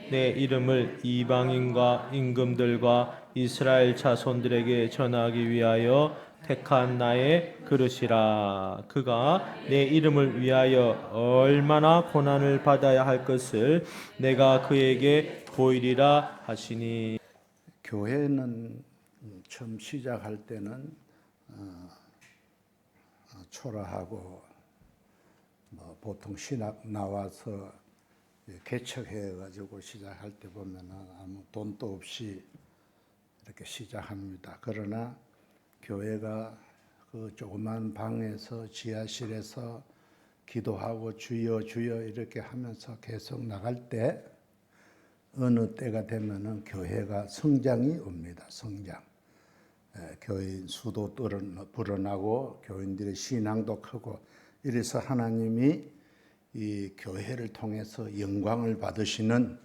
내 이름을 이방인과 임금들과 이스라엘 자손들에게 전하기 위하여 택한 나의 그릇이라. 그가 내 이름을 위하여 얼마나 고난을 받아야 할 것을 내가 그에게 보이리라 하시니. 교회는 처음 시작할 때는 초라하고 보통 신학 나와서 개척해가지고 시작할 때 보면은 아무 돈도 없이 이렇게 시작합니다. 그러나 교회가 그 조그만 방에서 지하실에서 기도하고 주여 주여 이렇게 하면서 계속 나갈 때 어느 때가 되면은 교회가 성장이 옵니다. 성장. 교인 수도 불어나고 교인들의 신앙도 크고 이래서 하나님이 이 교회를 통해서 영광을 받으시는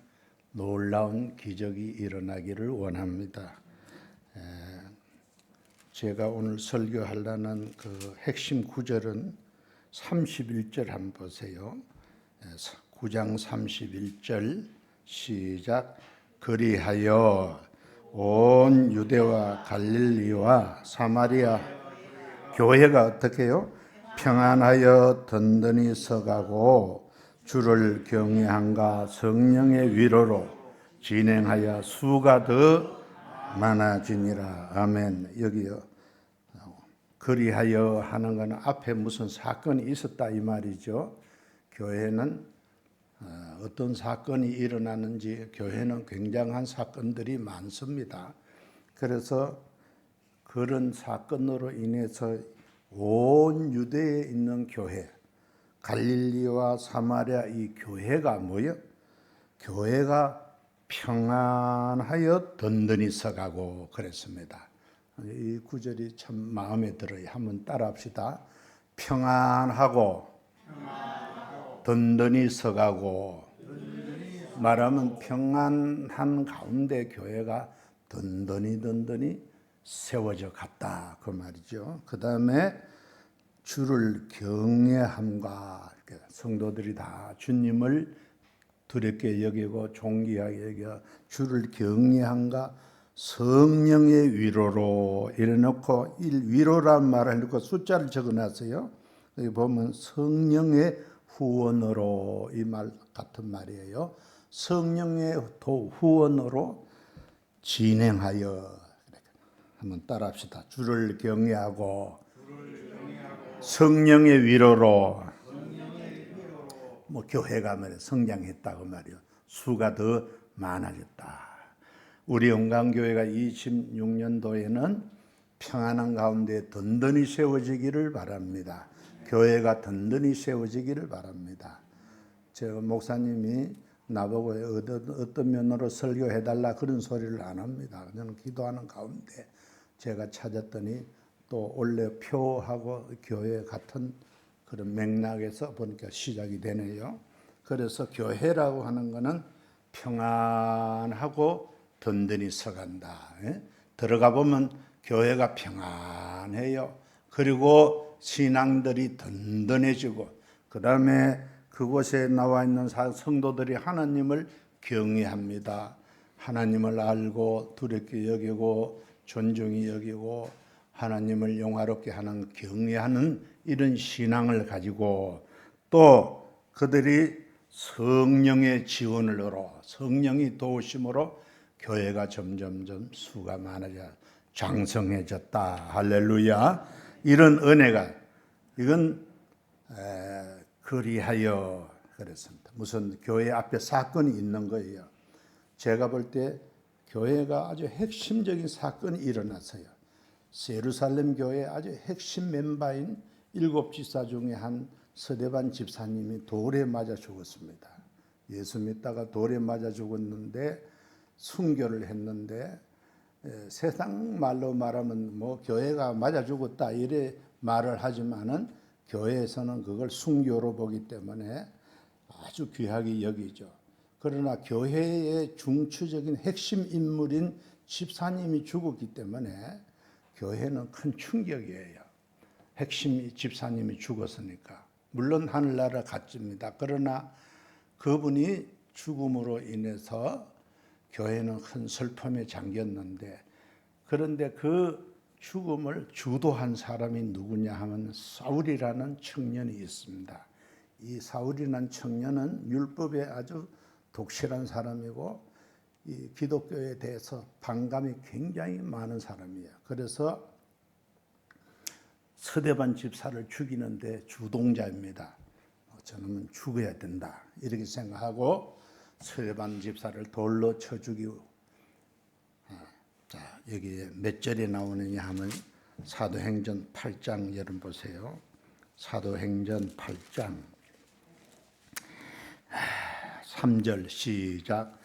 놀라운 기적이 일어나기를 원합니다. 제가 오늘 설교하려는 그 핵심 구절은 31절 한번 보세요. 9장 31절 시작. 그리하여 온 유대와 갈릴리와 사마리아 교회가 어떻게 해요? 평안하여 든든히 서가고 주를 경외함과 성령의 위로로 진행하여 수가 더 많아지니라. 아멘. 여기요. 그리하여 하는 것은 앞에 무슨 사건이 있었다 이 말이죠. 교회는 어떤 사건이 일어나는지 교회는 굉장한 사건들이 많습니다. 그래서 그런 사건으로 인해서 온 유대에 있는 교회, 갈릴리와 사마리아 이 교회가 뭐예요? 교회가 평안하여 든든히 서가고 그랬습니다. 이 구절이 참 마음에 들어요. 한번 따라합시다. 평안하고 든든히 서가고. 말하면 평안한 가운데 교회가 든든히 세워져 갔다 그 말이죠. 그 다음에 주를 경외함과 성도들이 다 주님을 두렵게 여기고 존귀하게 여겨 주를 경외함과 성령의 위로로 이래놓고 위로란 말을 해놓고 숫자를 적어놨어요. 여기 보면 성령의 후원으로 이 말 같은 말이에요. 성령의 후원으로 진행하여. 한번 따라합시다. 주를 경외하고 성령의 위로로 교회가 성장했다고 말이요. 수가 더 많아졌다. 우리 영광교회가 26년도에는 평안한 가운데 든든히 세워지기를 바랍니다. 교회가 든든히 세워지기를 바랍니다. 제가 목사님이 나보고 어떤 면으로 설교해달라 그런 소리를 안 합니다. 저는 기도하는 가운데 제가 찾았더니 또 원래 표하고 교회 같은 그런 맥락에서 보니까 시작이 되네요. 그래서 교회라고 하는 것은 평안하고 든든히 서간다. 들어가 보면 교회가 평안해요. 그리고 신앙들이 든든해지고 그 다음에 그곳에 나와 있는 성도들이 하나님을 경외합니다. 하나님을 알고 두렵게 여기고 존중히 여기고 하나님을 영화롭게 하는 경외하는 이런 신앙을 가지고 또 그들이 성령의 지원으로 성령이 도우심으로 교회가 점점점 수가 많아져 장성해졌다. 할렐루야. 이런 은혜가 이건 그리하여 그랬습니다. 무슨 교회 앞에 사건이 있는 거예요. 제가 볼 때 교회가 아주 핵심적인 사건이 일어났어요. 예루살렘 교회의 아주 핵심 멤버인 7집사 중에 한 서대반 집사님이 돌에 맞아 죽었습니다. 예수 믿다가 돌에 맞아 죽었는데 순교를 했는데 세상 말로 말하면 교회가 맞아 죽었다 이래 말을 하지만은 교회에서는 그걸 순교로 보기 때문에 아주 귀하게 여기죠. 그러나 교회의 중추적인 핵심 인물인 집사님이 죽었기 때문에 교회는 큰 충격이에요. 핵심 집사님이 죽었으니까. 물론 하늘나라 갔습니다. 그러나 그분이 죽음으로 인해서 교회는 큰 슬픔에 잠겼는데, 그런데 그 죽음을 주도한 사람이 누구냐 하면 사울이라는 청년이 있습니다. 이 사울이라는 청년은 율법에 아주 독실한 사람이고 이 기독교에 대해서 반감이 굉장히 많은 사람이에요. 그래서 서대반 집사를 죽이는데 주동자입니다. 저놈은 죽어야 된다 이렇게 생각하고 서대반 집사를 돌로 쳐 죽이고, 자 여기에 몇 절에 나오느냐 하면 사도행전 8장 여러분 보세요. 사도행전 8장 3절 시작.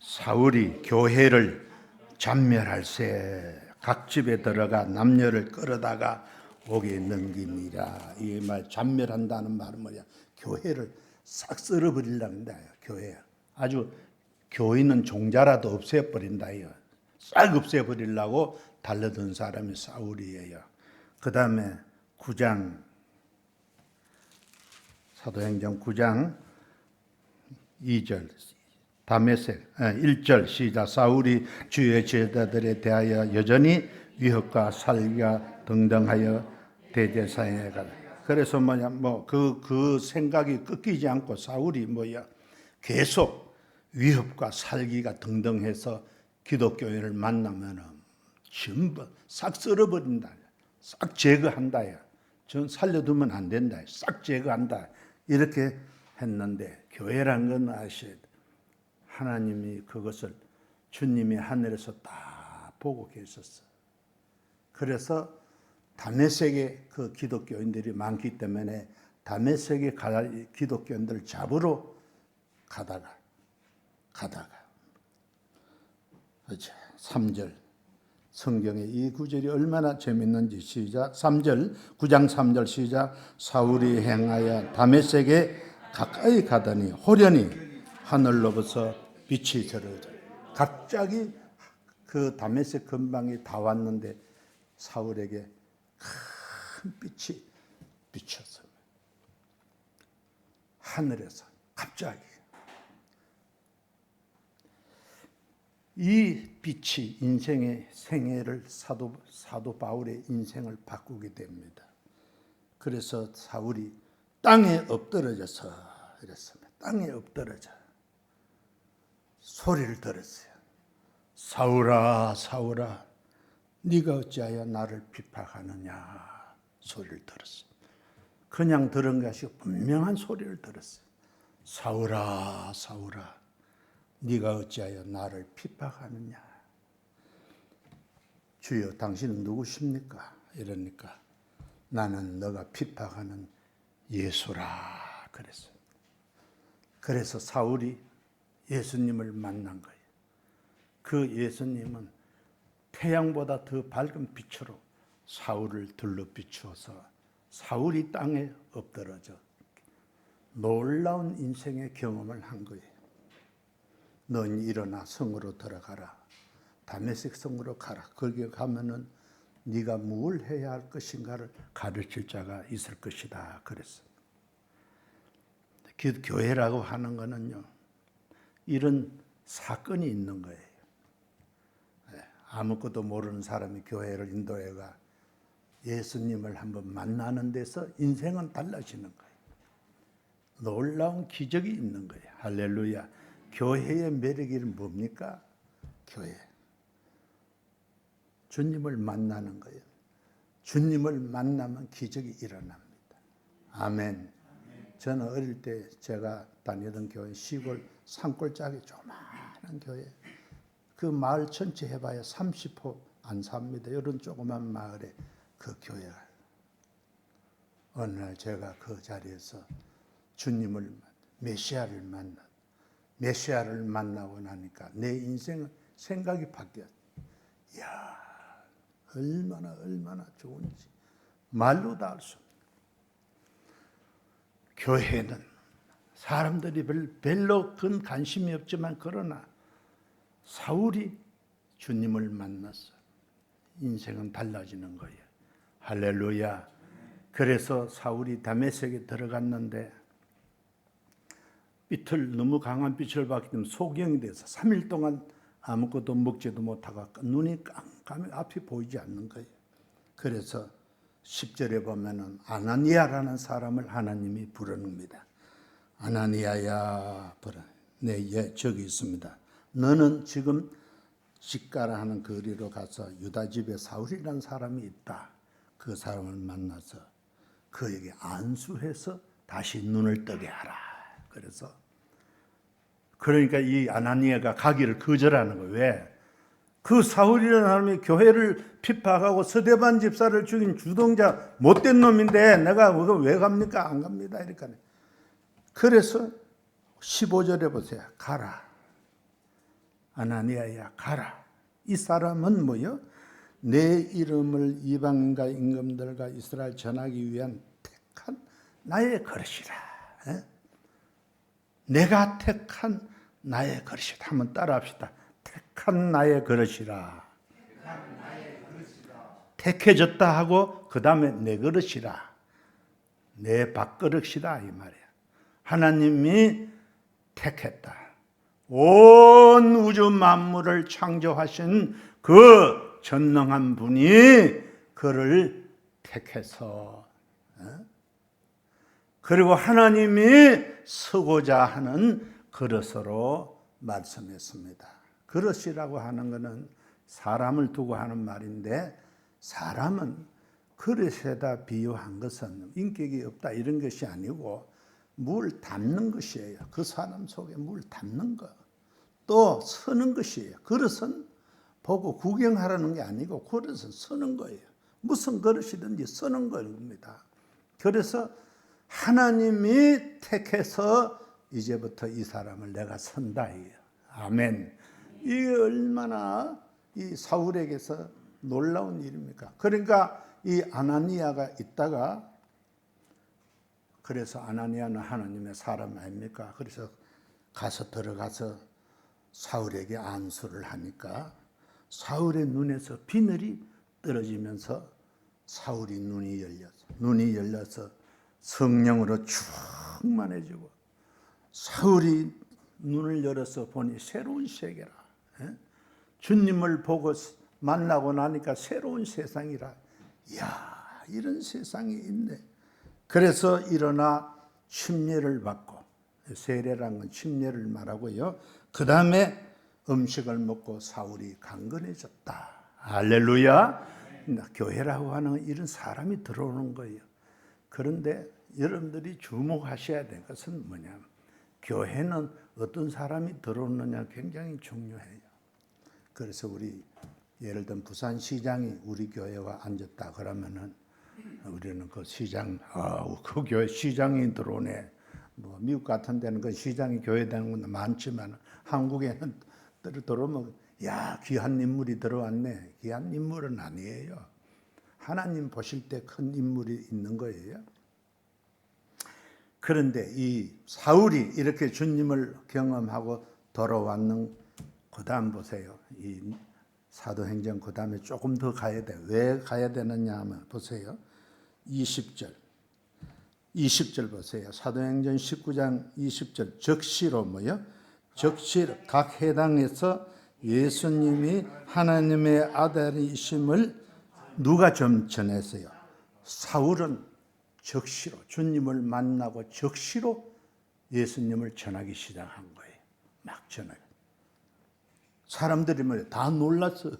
사울이 교회를 잔멸할세 각 집에 들어가 남녀를 끌어다가 옥에 넘기니라. 이 말 잔멸한다는 말은 뭐냐? 교회를 싹 썰어버리려는다. 교회 아주 교인은 종자라도 없애버린다요. 싹 없애버리려고 달려든 사람이 사울이에요. 그 다음에 9장 사도행전 9장 2절 다메섹 1절 시작. 사울이 주의 제자들에 대하여 여전히 위협과 살기가 등등하여 대제사장에 가다. 그래서 뭐냐 그 생각이 끊기지 않고 사울이 뭐야 계속 위협과 살기가 등등해서 기독교인을 만나면은 전부 싹 썰어버린다. 싹 제거한다야. 전 살려두면 안 된다. 싹 제거한다. 이렇게 했는데 교회란 건 아셔야 돼. 하나님이 그것을 주님이 하늘에서 다 보고 계셨어. 그래서 다메섹에 그 기독교인들이 많기 때문에 다메섹에 기독교인들을 잡으러 가다가 3절 성경에 이 구절이 얼마나 재밌는지 시작. 3절 9장 3절 시작. 사울이 행하여 다메섹에 가까이 가더니 호련히 하늘로부터 빛이 저러져. 갑자기 그 다메섹 근방에 다 왔는데 사울에게 큰 빛이 비쳤어요. 하늘에서 갑자기. 이 빛이 인생의 생애를 사도 바울의 인생을 바꾸게 됩니다. 그래서 사울이 땅에 엎드러져서 이랬습니다. 땅에 엎드러져 소리를 들었어요. 사울아 사울아 네가 어찌하여 나를 핍박하느냐 소리를 들었어요. 그냥 들은 것이 분명한 소리를 들었어요. 사울아 사울아 네가 어찌하여 나를 핍박하느냐. 주여 당신은 누구십니까? 이러니까 나는 너가 핍박하는 예수라 그랬어요. 그래서 사울이 예수님을 만난 거예요. 그 예수님은 태양보다 더 밝은 빛으로 사울을 들러 비추어서 사울이 땅에 엎드러져 놀라운 인생의 경험을 한 거예요. 넌 일어나 성으로 들어가라. 다메섹 성으로 가라. 거기 가면은 네가 뭘 해야 할 것인가를 가르칠 자가 있을 것이다. 그랬어. 교회라고 하는 거는요. 이런 사건이 있는 거예요. 아무것도 모르는 사람이 교회를 인도해가 예수님을 한번 만나는 데서 인생은 달라지는 거예요. 놀라운 기적이 있는 거예요. 할렐루야. 교회의 매력이 뭡니까? 교회. 주님을 만나는 거예요. 주님을 만나면 기적이 일어납니다. 아멘. 저는 어릴 때 제가 다니던 교회 시골 산골짜기 조그마한 교회. 그 마을 전체 해봐야 30호 안 삽니다. 이런 조그만 마을에 그 교회가. 어느 날 제가 그 자리에서 주님을 메시아를 만나고 나니까 내 인생 생각이 바뀌었어요. 이야, 얼마나 좋은지 말로 다 알 수 없는. 교회는 사람들이 별로 큰 관심이 없지만 그러나 사울이 주님을 만났어. 인생은 달라지는 거예요. 할렐루야. 그래서 사울이 다메섹에 들어갔는데 빛을 너무 강한 빛을 받기 때문에 소경이 돼서 3일 동안 아무것도 먹지도 못하고 눈이 깜깜해 앞이 보이지 않는 거예요. 그래서 10절에 보면은 아나니아라는 사람을 하나님이 부르는겁니다. 아나니아야, 네, 저기 있습니다. 너는 지금 직가라 하는 거리로 가서 유다 집에 사울이라는 사람이 있다. 그 사람을 만나서 그에게 안수해서 다시 눈을 뜨게 하라. 그러니까 이 아나니아가 가기를 거절하는 거예요. 왜? 그 사울이라는 사람이 교회를 핍박하고 서대반 집사를 죽인 주동자 못된 놈인데 내가 왜 갑니까? 안 갑니다. 이러니까. 그래서 15절에 보세요. 가라. 아나니아야 가라. 이 사람은 뭐요? 내 이름을 이방인과 임금들과 이스라엘 전하기 위한 택한 나의 거릇이라. 내가 택한 나의 거릇이다. 한번 따라합시다. 택한 나의 거릇이라. 택해졌다 하고 그 다음에 내 거릇이라. 내 밥그릇이다 이 말이야. 하나님이 택했다. 온 우주 만물을 창조하신 그 전능한 분이 그를 택해서 그리고 하나님이 서고자 하는 그릇으로 말씀했습니다. 그릇이라고 하는 것은 사람을 두고 하는 말인데 사람은 그릇에다 비유한 것은 인격이 없다 이런 것이 아니고 물 담는 것이에요. 그 사람 속에 물 담는 것. 또 서는 것이에요. 그릇은 보고 구경하라는 게 아니고 그릇은 서는 거예요. 무슨 그릇이든지 서는 겁니다. 그래서 하나님이 택해서 이제부터 이 사람을 내가 선다. 아멘. 이게 얼마나 이 사울에게서 놀라운 일입니까? 그러니까 이 아나니아가 있다가 그래서 아나니아는 하나님의 사람 아닙니까? 그래서 들어가서 사울에게 안수를 하니까 사울의 눈에서 비늘이 떨어지면서 사울이 눈이 열려서 성령으로 충만해지고 사울이 눈을 열어서 보니 새로운 세계라. 주님을 보고 만나고 나니까 새로운 세상이라. 이야, 이런 세상이 있네. 그래서 일어나 침례를 받고, 세례라는 건 침례를 말하고요. 그 다음에 음식을 먹고 사울이 강건해졌다. 할렐루야. 교회라고 하는 이런 사람이 들어오는 거예요. 그런데 여러분들이 주목하셔야 될 것은 뭐냐면 교회는 어떤 사람이 들어오느냐 굉장히 중요해요. 그래서 우리 예를 들면 부산시장이 우리 교회와 앉았다 그러면은 우리는 그 시장, 그 교회 시장이 들어오네. 뭐 미국 같은 데는 그 시장이 교회 되는 건 많지만 한국에는 들어오면 야, 귀한 인물이 들어왔네. 귀한 인물은 아니에요. 하나님 보실 때 큰 인물이 있는 거예요. 그런데 이 사울이 이렇게 주님을 경험하고 돌아왔는 그 다음 보세요. 이 사도행전 그 다음에 조금 더 가야 돼. 왜 가야 되느냐 하면 보세요. 20절 보세요. 사도행전 19장 20절 적시로 뭐요? 적시로 각 해당에서 예수님이 하나님의 아들이심을 누가 좀 전했어요? 사울은 적시로 주님을 만나고 적시로 예수님을 전하기 시작한 거예요. 막 전하고 사람들이 말이야 다 놀랐어요.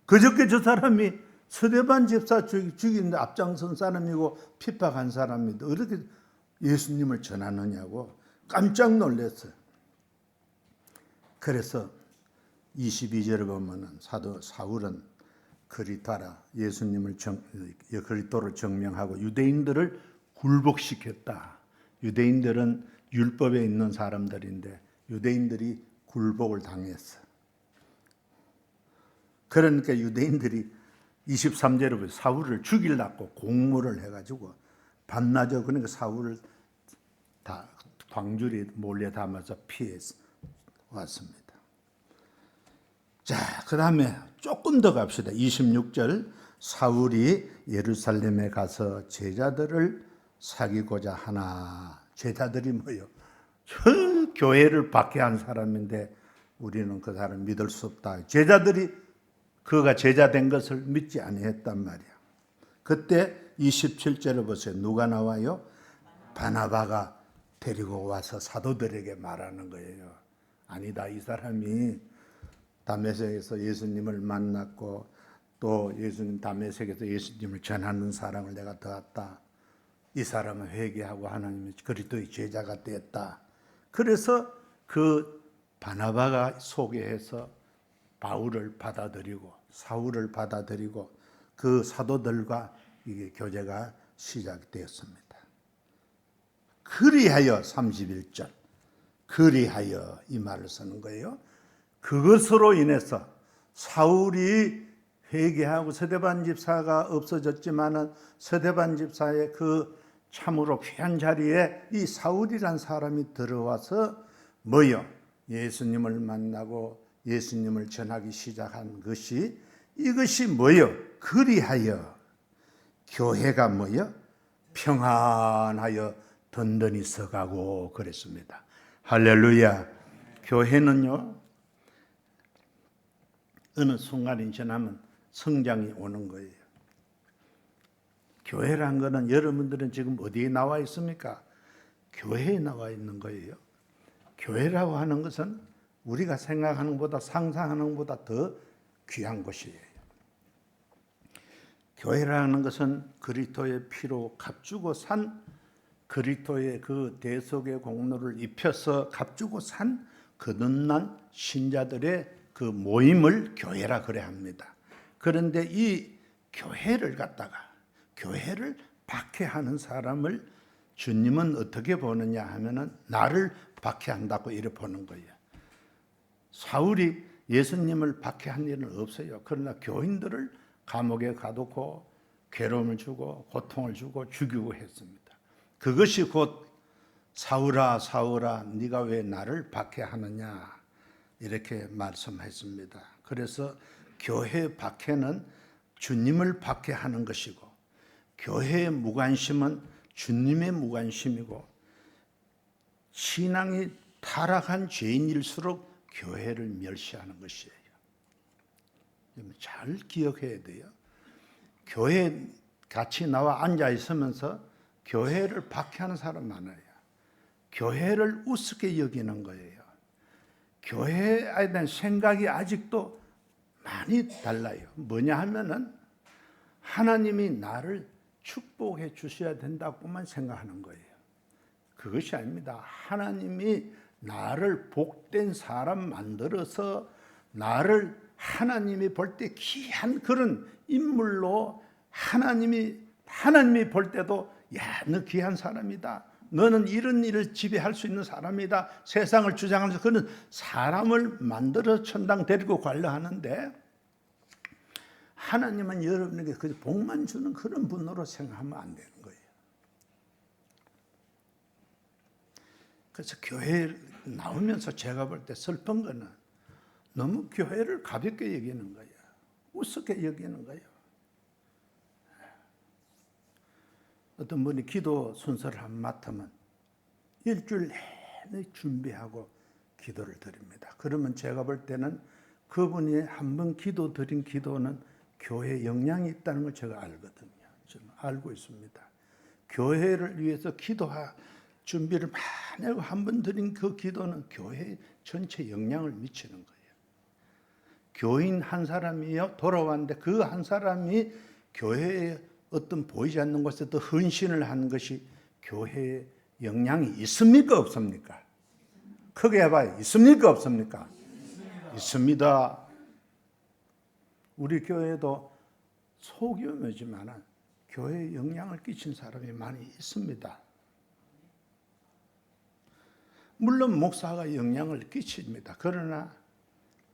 그저께 저 사람이 서대반 집사 죽이는데 앞장선 사람이고 핍박한 사람인데 어떻게 예수님을 전하느냐고 깜짝 놀랐어요. 그래서 22절에 보면은 사도 사울은 그리스도라 예수님을 그리스도를 증명하고 유대인들을 굴복시켰다. 유대인들은 율법에 있는 사람들인데 유대인들이 굴복을 당했어. 그러니까 유대인들이 23절에 보면 사울을 죽이려고 공모를 해가지고 반나절 그러니까 사울을 다 광주리 몰래 담아서 피해 왔습니다. 자, 그 다음에 조금 더 갑시다. 26절 사울이 예루살렘에 가서 제자들을 사귀고자 하나. 제자들이 뭐요? 저 교회를 박해한 사람인데 우리는 그 사람 믿을 수 없다. 제자들이 그가 제자 된 것을 믿지 아니했단 말이야. 그때 27절을 보세요. 누가 나와요? 바나바가 데리고 와서 사도들에게 말하는 거예요. 아니다, 이 사람이 다메섹에서 예수님을 만났고 또 예수님 다메섹에서 예수님을 전하는 사람을 내가 더했다. 이 사람은 회개하고 하나님의 그리스도의 제자가 되었다. 그래서 그 바나바가 소개해서 바울을 받아들이고 사울을 받아들이고 그 사도들과 이게 교제가 시작되었습니다. 그리하여 31절 그리하여 이 말을 쓰는 거예요. 그것으로 인해서 사울이 회개하고 서대반 집사가 없어졌지만은 서대반 집사의 그 참으로 귀한 자리에 이 사울이란 사람이 들어와서 뭐요? 예수님을 만나고 예수님을 전하기 시작한 것이 이것이 뭐요? 그리하여 교회가 뭐요? 평안하여 든든히 서가고 그랬습니다. 할렐루야. 교회는요 어느 순간이 지나면 성장이 오는 거예요. 교회란 거는 여러분들은 지금 어디에 나와 있습니까? 교회에 나와 있는 거예요. 교회라고 하는 것은 우리가 생각하는 것보다 상상하는 것보다 더 귀한 곳이에요. 교회라는 것은 그리스도의 피로 값주고 산 그리스도의 그 대속의 공로를 입혀서 값주고 산 거듭난 신자들의 그 모임을 교회라 그래 합니다. 그런데 이 교회를 갖다가 교회를 박해하는 사람을 주님은 어떻게 보느냐 하면은 나를 박해한다고 이렇게 보는 거예요. 사울이 예수님을 박해한 일은 없어요. 그러나 교인들을 감옥에 가두고 괴로움을 주고 고통을 주고 죽이고 했습니다. 그것이 곧 사울아 사울아 네가 왜 나를 박해하느냐 이렇게 말씀했습니다. 그래서 교회 박해는 주님을 박해하는 것이고 교회의 무관심은 주님의 무관심이고 신앙이 타락한 죄인일수록 교회를 멸시하는 것이에요. 잘 기억해야 돼요. 교회 같이 나와 앉아 있으면서 교회를 박해하는 사람 많아요. 교회를 우습게 여기는 거예요. 교회에 대한 생각이 아직도 많이 달라요. 뭐냐 하면은 하나님이 나를 축복해 주셔야 된다고만 생각하는 거예요. 그것이 아닙니다. 하나님이 나를 복된 사람 만들어서 나를 하나님이 볼 때 귀한 그런 인물로 하나님이 볼 때도 야, 너 귀한 사람이다. 너는 이런 일을 지배할 수 있는 사람이다. 세상을 주장하면서 그런 사람을 만들어 천당 데리고 가려 하는데 하나님은 여러분에게 그 복만 주는 그런 분으로 생각하면 안 되는 거예요. 그래서 교회에 나오면서 제가 볼 때 슬픈 거는 너무 교회를 가볍게 여기는 거예요. 우습게 여기는 거예요. 어떤 분이 기도 순서를 한 맡으면 일주일 내내 준비하고 기도를 드립니다. 그러면 제가 볼 때는 그분이 한 번 기도 드린 기도는 교회에 영향이 있다는 걸 제가 알거든요. 저는 알고 있습니다. 교회를 위해서 준비를 많이 하고 한 번 드린 그 기도는 교회 전체 영향을 미치는 거예요. 교인 한 사람이요 돌아왔는데 그 한 사람이 교회에 어떤 보이지 않는 곳에 더 헌신을 한 것이 교회에 영향이 있습니까 없습니까? 크게 해봐요. 있습니까 없습니까? 있습니다. 우리 교회도 소규모지만 교회에 영향을 끼친 사람이 많이 있습니다. 물론 목사가 영향을 끼칩니다. 그러나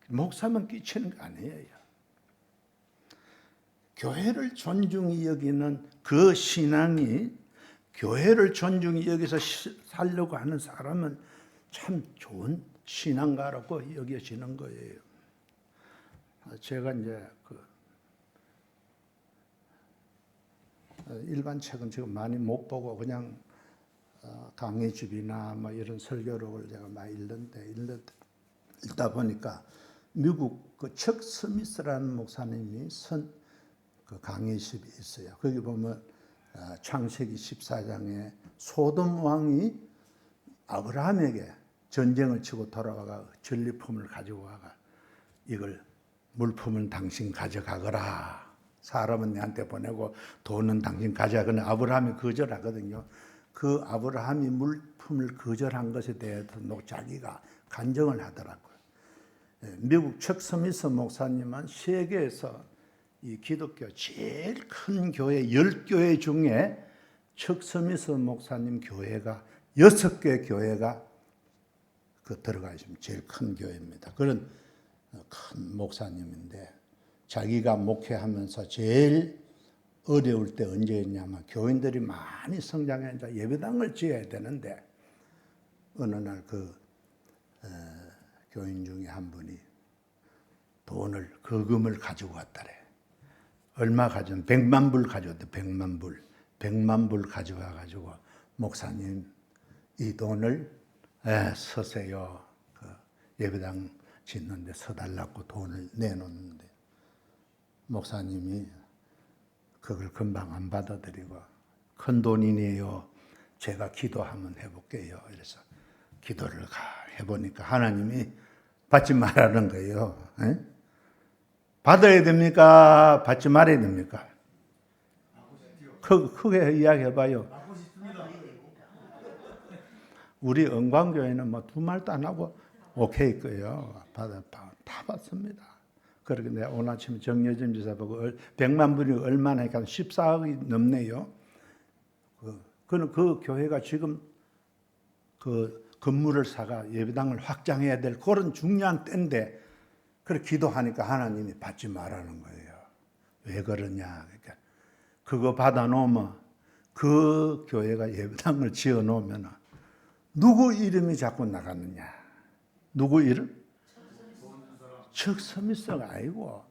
목사만 끼치는 거 아니에요. 교회를 존중히 여기는 그 신앙이 교회를 존중히 여기서 살려고 하는 사람은 참 좋은 신앙가라고 여겨지는 거예요. 제가 이제 일반 책은 지금 많이 못 보고 그냥 강의집이나 뭐 이런 설교록을 제가 많이 읽다 보니까 미국 그 척 스미스라는 목사님이 그 강의집이 있어요. 거기 보면 창세기 14장에 소돔 왕이 아브라함에게 전쟁을 치고 돌아와가 전리품을 가지고 와가 이걸 물품은 당신 가져가거라. 사람은 내한테 보내고 돈은 당신 가져가거나 아브라함이 거절하거든요. 그 아브라함이 물품을 거절한 것에 대해서 자기가 간증을 하더라고요. 미국 척 스미스 목사님은 세계에서 이 기독교 제일 큰 교회 10교회 중에 척 스미스 목사님 교회가 6개 교회가 들어가 있습니다. 제일 큰 교회입니다. 그런 큰 목사님인데 자기가 목회하면서 제일 어려울 때 언제였냐면 교인들이 많이 성장해 이제 예배당을 지어야 되는데 어느 날 교인 중에 한 분이 거금을 가지고 왔다래. 얼마 가져온? 100만 불 가져왔대. 100만 불. 100만 불 가져와 가지고 목사님 이 돈을 서세요. 예배당 짓는데 서달라고 돈을 내놓는데 목사님이 그걸 금방 안 받아들이고 큰 돈이네요. 제가 기도 한번 해볼게요. 그래서 기도를 해보니까 하나님이 받지 말라는 거예요. 에? 받아야 됩니까? 받지 말아야 됩니까? 크게 이야기해봐요. 우리 은광교회는 뭐 두 말도 안 하고 오케이 거예요. 다 받습니다. 그렇게 내가 오늘 아침에 정여진 지사 보고 100만 불이 얼마나 하니까 14억이 넘네요. 그는 그 교회가 지금 그 건물을 사가 예배당을 확장해야 될 그런 중요한 때인데 그렇게 기도하니까 하나님이 받지 말라는 거예요. 왜 그러냐? 그러니까 그거 받아놓으면 그 교회가 예배당을 지어놓으면 누구 이름이 자꾸 나가느냐? 누구 이름? 척 스미스가 아니고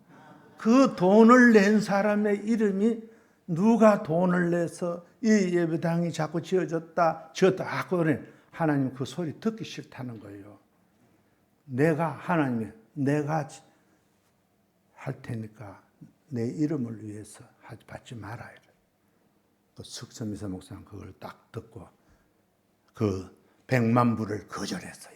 그 돈을 낸 사람의 이름이 누가 돈을 내서 이 예배당이 자꾸 지어졌다 하고 그래. 하나님 그 소리 듣기 싫다는 거예요. 내가 할 테니까 내 이름을 위해서 받지 마라. 그 석섬이사 목사는 그걸 딱 듣고 그 100만 불을 거절했어요.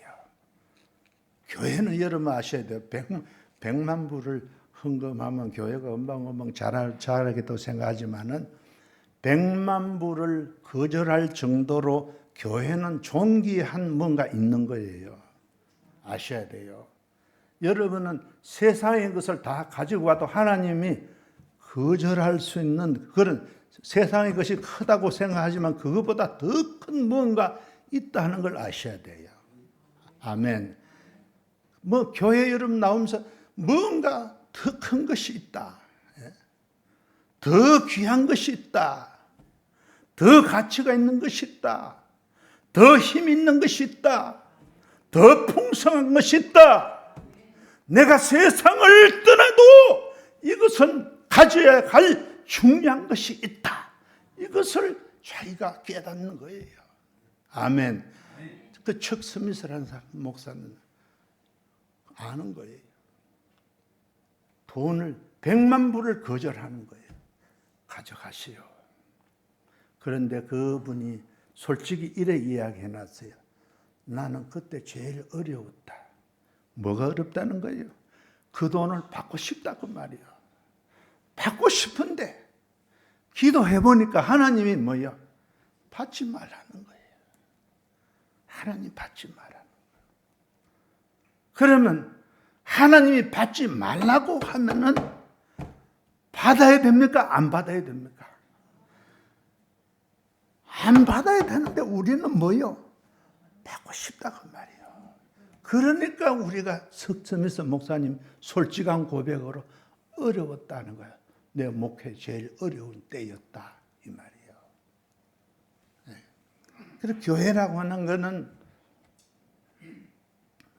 교회는 여러분 아셔야 돼요. 100만 불을 헌금하면 교회가 엄방엄방 잘하겠다고 생각하지만은 100만 불을 거절할 정도로 교회는 존귀한 뭔가 있는 거예요. 아셔야 돼요. 여러분은 세상의 것을 다 가지고 와도 하나님이 거절할 수 있는 그런 세상의 것이 크다고 생각하지만 그것보다 더 큰 뭔가 있다는 걸 아셔야 돼요. 아멘. 뭐 교회 여러분 나오면서 뭔가 더 큰 것이 있다. 더 귀한 것이 있다. 더 가치가 있는 것이 있다. 더 힘 있는 것이 있다. 더 풍성한 것이 있다. 내가 세상을 떠나도 이것은 가져야 할 중요한 것이 있다. 이것을 자기가 깨닫는 거예요. 아멘. 그 척 스미스라는 목사는 아는 거예요. 돈을 100만 불을 거절하는 거예요. 가져가시오. 그런데 그분이 솔직히 이래 이야기해놨어요. 나는 그때 제일 어려웠다. 뭐가 어렵다는 거예요? 그 돈을 받고 싶다고 말이에요. 받고 싶은데 기도해보니까 하나님이 뭐예요? 받지 말라는 거예요. 하나님 받지 말라는 거예요. 그러면 하나님이 받지 말라고 하면은 받아야 됩니까? 안 받아야 됩니까? 안 받아야 되는데 우리는 뭐요? 받고 싶다고 말이에요. 그러니까 우리가 석섬에서 목사님 솔직한 고백으로 어려웠다는 거예요. 내 목회 제일 어려운 때였다 이 말이에요. 그래서 교회라고 하는 것은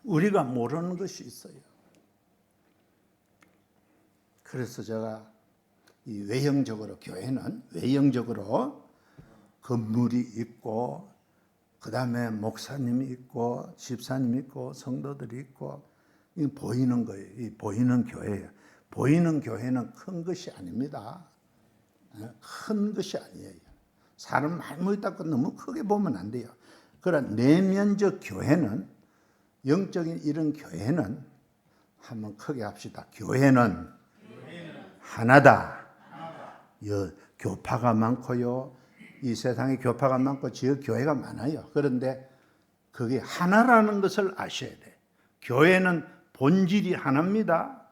우리가 모르는 것이 있어요. 그래서 제가 이 외형적으로 교회는 외형적으로 건물이 있고 그 다음에 목사님이 있고 집사님이 있고 성도들이 있고 이 보이는 거예요. 이 보이는 교회예요. 보이는 교회는 큰 것이 아닙니다. 큰 것이 아니에요. 사람 많이 모였다고 너무 크게 보면 안 돼요. 그러나 내면적 교회는 영적인 이런 교회는 한번 크게 합시다. 교회는 하나다. 교파가 많고요. 이 세상에 교파가 많고 지역 교회가 많아요. 그런데 그게 하나라는 것을 아셔야 돼요. 교회는 본질이 하나입니다.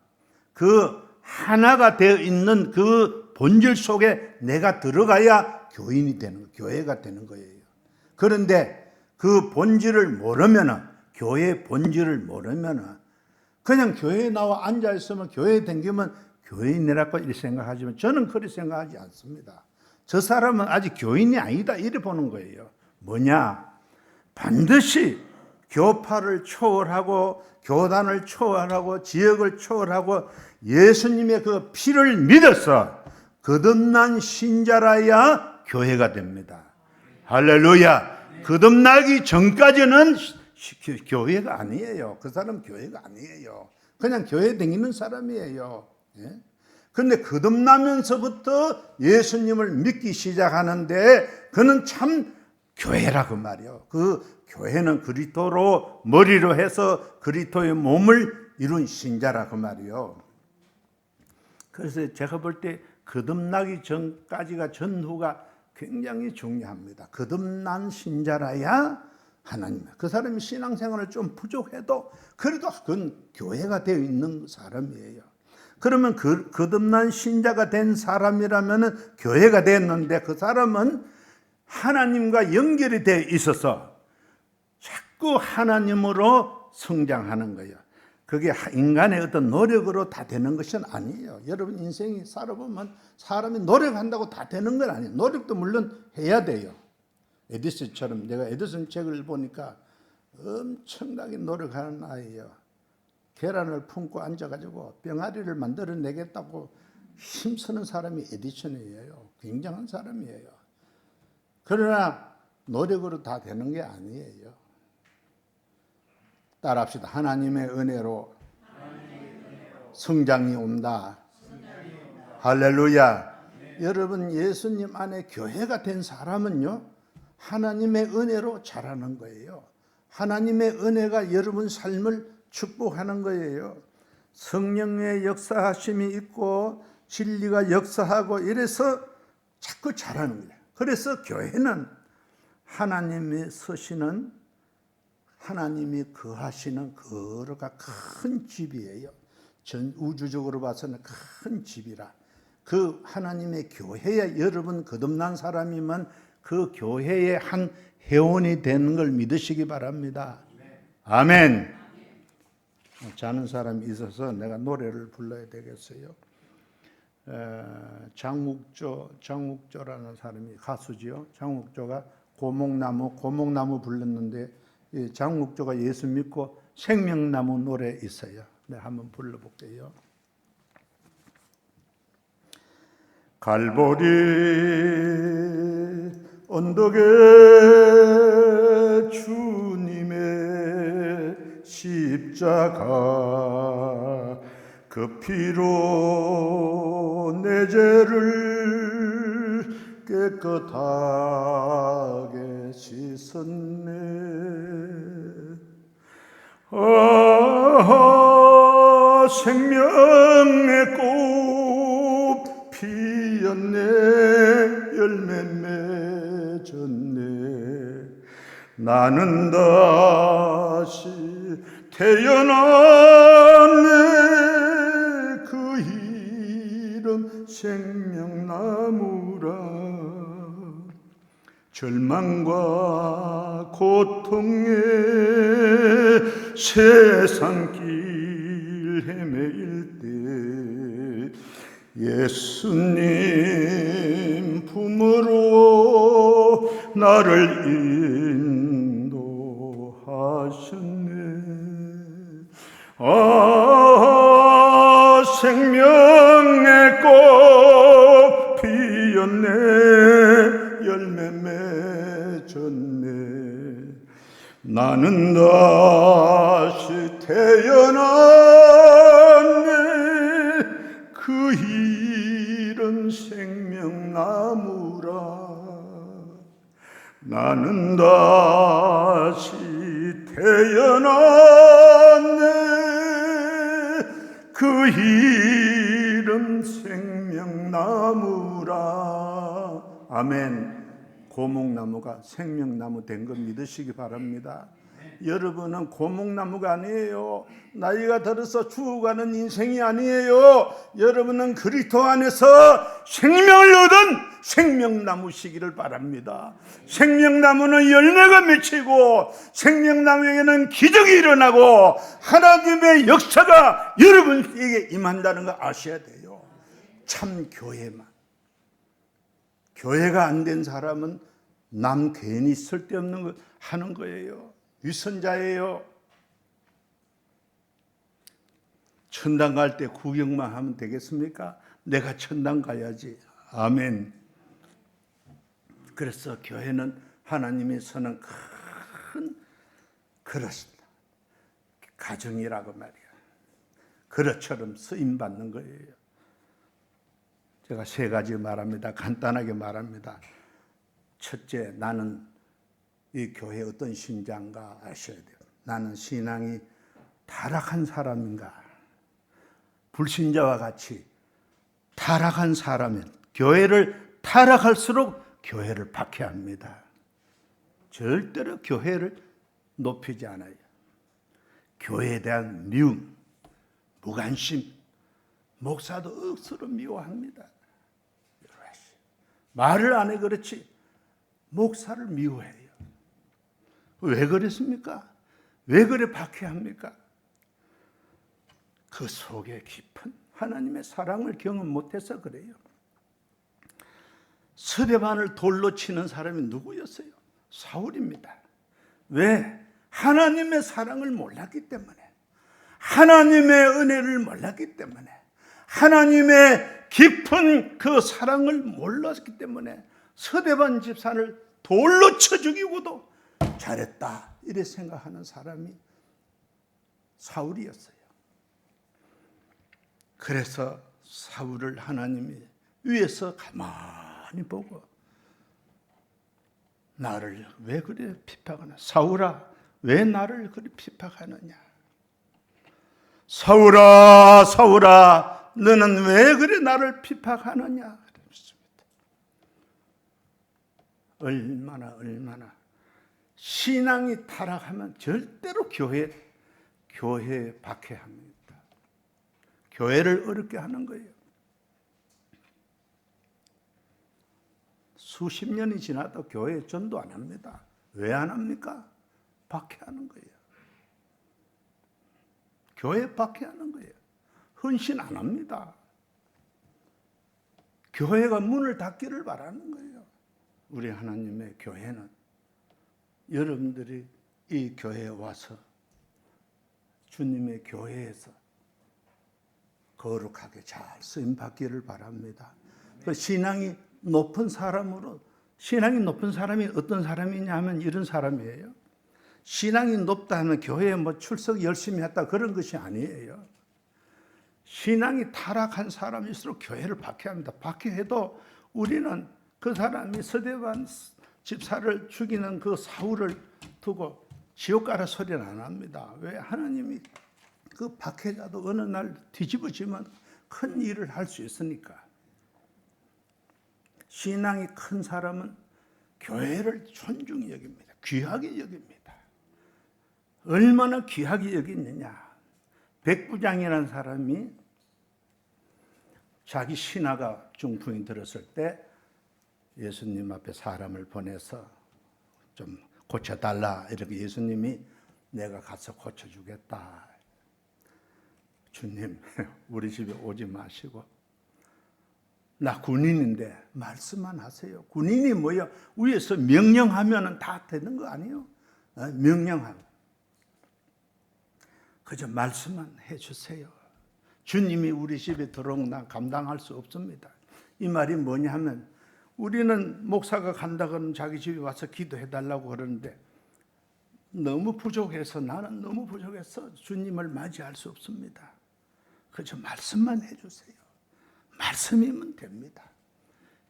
그 하나가 되어 있는 그 본질 속에 내가 들어가야 교인이 되는 거예요. 교회가 되는 거예요. 그런데 그 본질을 모르면은, 교회의 본질을 모르면은 그냥 교회에 나와 앉아 있으면 교회에 댕기면 교인이라고 이렇게 생각하지만 저는 그렇게 생각하지 않습니다. 저 사람은 아직 교인이 아니다 이래 보는 거예요. 뭐냐? 반드시 교파를 초월하고 교단을 초월하고 지역을 초월하고 예수님의 그 피를 믿어서 거듭난 신자라야 교회가 됩니다. 할렐루야. 거듭나기 전까지는 교회가 아니에요. 그 사람 교회가 아니에요. 그냥 교회 다니는 사람이에요. 예? 그런데 거듭나면서부터 예수님을 믿기 시작하는데 그는 참 교회라고 말이요. 그 교회는 그리스도로 머리로 해서 그리스도의 몸을 이룬 신자라고 말이요. 그래서 제가 볼 때 거듭나기 전까지가 전후가 굉장히 중요합니다. 거듭난 신자라야 하나님. 그 사람이 신앙생활을 좀 부족해도 그래도 그건 교회가 되어 있는 사람이에요. 그러면 거듭난 신자가 된 사람이라면 교회가 됐는데 그 사람은 하나님과 연결이 되어 있어서 자꾸 하나님으로 성장하는 거예요. 그게 인간의 어떤 노력으로 다 되는 것은 아니에요. 여러분 인생이 살아보면 사람이 노력한다고 다 되는 건 아니에요. 노력도 물론 해야 돼요. 에디슨처럼 내가 에디슨 책을 보니까 엄청나게 노력하는 아이예요. 계란을 품고 앉아가지고 병아리를 만들어내겠다고 힘쓰는 사람이 에디슨이에요. 굉장한 사람이에요. 그러나 노력으로 다 되는 게 아니에요. 따라합시다. 하나님의 은혜로 성장이 온다. 할렐루야. 여러분 예수님 안에 교회가 된 사람은요 하나님의 은혜로 자라는 거예요. 하나님의 은혜가 여러분 삶을 축복하는 거예요. 성령의 역사하심이 있고 진리가 역사하고 이래서 자꾸 자라는 거예요. 그래서 교회는 하나님이 서시는, 하나님이 거하시는 거로가 큰 집이에요. 전 우주적으로 봐서는 큰 집이라. 그 하나님의 교회에 여러분 거듭난 사람이면 그 교회의 한 회원이 되는 걸 믿으시기 바랍니다. 아멘. 자는 사람이 있어서 내가 노래를 불러야 되겠어요. 장욱조라는 사람이 가수지요. 장욱조가 고목나무 불렀는데 장욱조가 예수 믿고 생명나무 노래 있어요. 내가 한번 불러볼게요. 갈보리 언덕에 주님의 십자가 그 피로 내 죄를 깨끗하게 씻었네. 아, 생명의 꽃 피었네. 열매 맺었네. 나는 다시 태어났네. 그 이름 생명나무라. 절망과 고통에 세상길 헤매일 때 예수님 품으로 나를 인도하셨네. 아, 생명의 꽃 나는 다시 태어났네. 그 이른 생명나무라. 나는 다시 태어났네. 그 이름 생명나무라. 아멘. 고목나무가 생명나무 된 거 믿으시기 바랍니다. 여러분은 고목나무가 아니에요. 나이가 들어서 죽어가는 인생이 아니에요. 여러분은 그리스도 안에서 생명을 얻은 생명나무시기를 바랍니다. 생명나무는 열매가 맺히고 생명나무에게는 기적이 일어나고 하나님의 역사가 여러분에게 임한다는 거 아셔야 돼요. 참 교회만. 교회가 안 된 사람은 남 괜히 쓸데없는 거 하는 거예요. 위선자예요. 천당 갈 때 구경만 하면 되겠습니까? 내가 천당 가야지. 아멘. 그래서 교회는 하나님이 서는 큰 그릇입니다. 가정이라고 말이야. 그릇처럼 쓰임 받는 거예요. 제가 세 가지 말합니다. 간단하게 말합니다. 첫째, 나는 이 교회 어떤 신자인가 아셔야 돼요. 나는 신앙이 타락한 사람인가? 불신자와 같이 타락한 사람은 교회를 타락할수록 교회를 박해합니다. 절대로 교회를 높이지 않아요. 교회에 대한 미움, 무관심, 목사도 억수로 미워합니다. 말을 안 해 그렇지 목사를 미워해요. 왜 그랬습니까? 왜 그래 박해합니까? 그 속에 깊은 하나님의 사랑을 경험 못해서 그래요. 스데반을 돌로 치는 사람이 누구였어요? 사울입니다. 왜? 하나님의 사랑을 몰랐기 때문에, 하나님의 은혜를 몰랐기 때문에, 하나님의 깊은 그 사랑을 몰랐기 때문에 스데반 집사를 돌로 쳐 죽이고도 잘했다 이래 생각하는 사람이 사울이었어요. 그래서 사울을 하나님이 위에서 가만히 보고 나를 왜 그래 핍박하나? 사울아, 왜 나를 그리 핍박하느냐? 사울아, 사울아, 너는 왜 그래 나를 핍박하느냐? 얼마나 신앙이 타락하면 절대로 교회에 박해합니다. 교회를 어렵게 하는 거예요. 수십 년이 지나도 교회에 전도 안 합니다. 왜 안 합니까? 박해하는 거예요. 교회 박해하는 거예요. 헌신 안 합니다. 교회가 문을 닫기를 바라는 거예요. 우리 하나님의 교회는 여러분들이 이 교회에 와서 주님의 교회에서 거룩하게 잘 쓰임 받기를 바랍니다. 그 신앙이 높은 사람으로, 신앙이 높은 사람이 어떤 사람이냐 하면 이런 사람이에요. 신앙이 높다 하면 교회에 뭐 출석 열심히 했다 그런 것이 아니에요. 신앙이 타락한 사람일수록 교회를 박해합니다. 박해해도 우리는 그 사람이 스데반 집사를 죽이는 그 사울을 두고 지옥 가라 소리는 안 합니다. 왜? 하나님이 그 박해자도 어느 날 뒤집어지면 큰 일을 할 수 있으니까. 신앙이 큰 사람은 교회를 존중히 여깁니다. 귀하게 여깁니다. 얼마나 귀하게 여기느냐. 백부장이라는 사람이 자기 신하가 중풍이 들었을 때 예수님 앞에 사람을 보내서 좀 고쳐달라. 이렇게 예수님이 내가 가서 고쳐주겠다. 주님, 우리 집에 오지 마시고. 나 군인인데 말씀만 하세요. 군인이 뭐야? 위에서 명령하면 다 되는 거 아니에요? 명령하면. 그저 말씀만 해주세요. 주님이 우리 집에 들어오면 나 감당할 수 없습니다. 이 말이 뭐냐 하면 우리는 목사가 간다 그러면 자기 집에 와서 기도해달라고 그러는데 너무 부족해서 나는 너무 부족해서 주님을 맞이할 수 없습니다. 그저 말씀만 해주세요. 말씀이면 됩니다.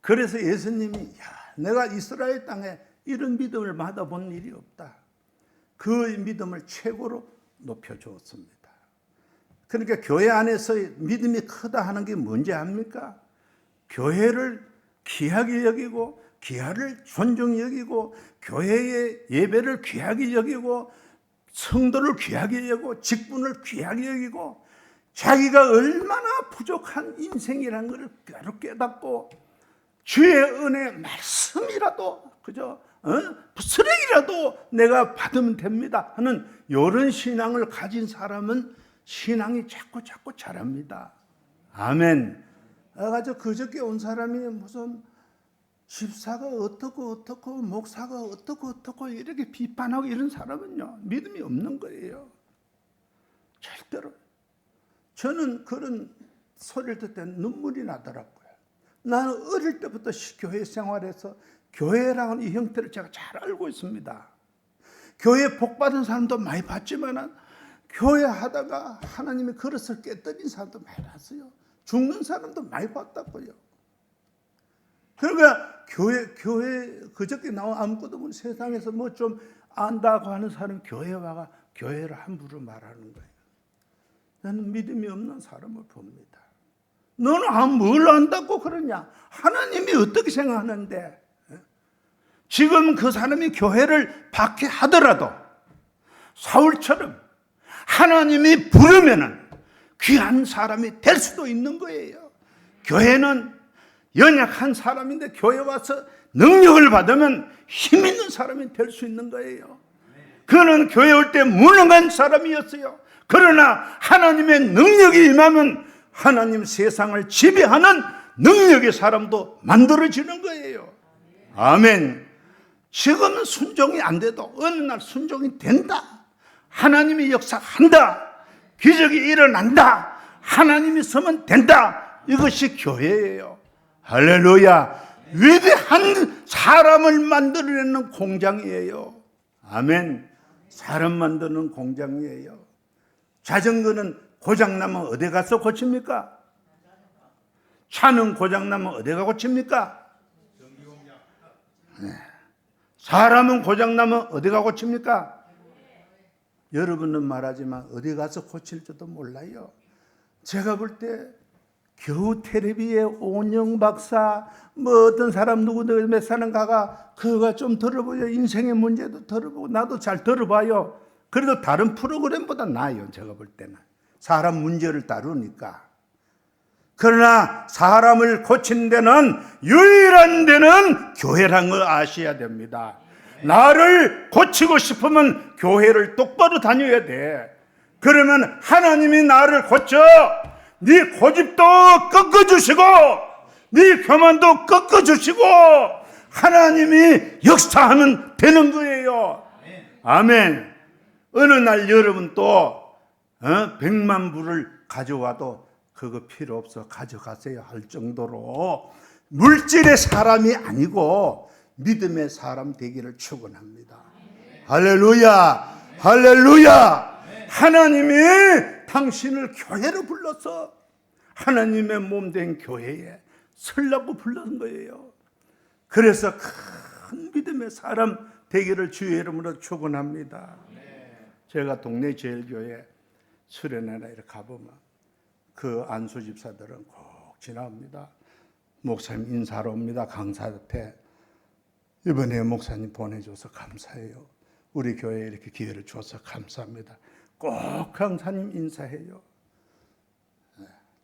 그래서 예수님이 내가 이스라엘 땅에 이런 믿음을 받아본 일이 없다. 그 믿음을 최고로 높여주었습니다. 그러니까 교회 안에서 믿음이 크다 하는 게 뭔지 압니까? 교회를 귀하게 여기고 귀하를 존중히 여기고 교회의 예배를 귀하게 여기고 성도를 귀하게 여기고 직분을 귀하게 여기고 자기가 얼마나 부족한 인생이라는 것을 바로 깨닫고 주의 은혜 말씀이라도 그저 쓰레기라도 내가 받으면 됩니다 하는 이런 신앙을 가진 사람은 신앙이 자꾸 자랍니다. 아멘. 아주 그저께 온 사람이 무슨 집사가 어떻고 목사가 어떻고 이렇게 비판하고 이런 사람은요 믿음이 없는 거예요. 절대로. 저는 그런 소리를 듣을 때 눈물이 나더라고요. 나는 어릴 때부터 교회 생활에서 교회라는 이 형태를 제가 잘 알고 있습니다. 교회 복 받은 사람도 많이 봤지만 교회 하다가 하나님의 그릇을 깨뜨린 사람도 많이 봤어요. 죽는 사람도 많이 봤다고요. 그러니까 교회 그저께 나온 아무것도 모르는 세상에서 뭐 좀 안다고 하는 사람이 교회에 와가 교회를 함부로 말하는 거예요. 나는 믿음이 없는 사람을 봅니다. 너는 뭘 안다고 그러냐? 하나님이 어떻게 생각하는데? 지금 그 사람이 교회를 받게 하더라도 사울처럼 하나님이 부르면은 귀한 사람이 될 수도 있는 거예요. 교회는 연약한 사람인데 교회 와서 능력을 받으면 힘 있는 사람이 될 수 있는 거예요. 그는 교회 올 때 무능한 사람이었어요. 그러나 하나님의 능력이 임하면 하나님 세상을 지배하는 능력의 사람도 만들어지는 거예요. 아멘. 지금은 순종이 안 돼도 어느 날 순종이 된다. 하나님이 역사한다. 기적이 일어난다. 하나님이 서면 된다. 이것이 교회예요. 할렐루야. 위대한 사람을 만들어내는 공장이에요. 아멘. 사람 만드는 공장이에요. 자전거는 고장나면 어디 가서 고칩니까? 차는 고장나면 어디가 고칩니까? 네. 사람은 고장나면 어디가 고칩니까? 여러분은 말하지만 어디 가서 고칠지도 몰라요. 제가 볼 때 겨우 텔레비에 오은영 박사 뭐 어떤 사람 누구 몇 사람 가가 그거가 좀 들어보요. 인생의 문제도 들어보고 나도 잘 들어봐요. 그래도 다른 프로그램보다 나아요. 제가 볼 때는 사람 문제를 다루니까. 그러나 사람을 고친 데는 유일한 데는 교회라는 걸 아셔야 됩니다. 나를 고치고 싶으면 교회를 똑바로 다녀야 돼. 그러면 하나님이 나를 고쳐 네 고집도 꺾어주시고 네 교만도 꺾어주시고 하나님이 역사하면 되는 거예요. 아멘. 어느 날 여러분 또 100만 불을 가져와도 그거 필요 없어 가져가세요 할 정도로 물질의 사람이 아니고 믿음의 사람 되기를 축원합니다. 할렐루야. 할렐루야. 하나님이 당신을 교회로 불러서 하나님의 몸 된 교회에 설라고 불른 거예요. 그래서 큰 믿음의 사람 되기를 주의 이름으로 축원합니다. 제가 동네 제일교회 수련회나 이렇게 가보면 그 안수 집사들은 꼭 지나옵니다. 목사님 인사로 옵니다. 강사 앞에 이번에 목사님 보내줘서 감사해요. 우리 교회에 이렇게 기회를 줘서 감사합니다. 꼭 강사님 인사해요.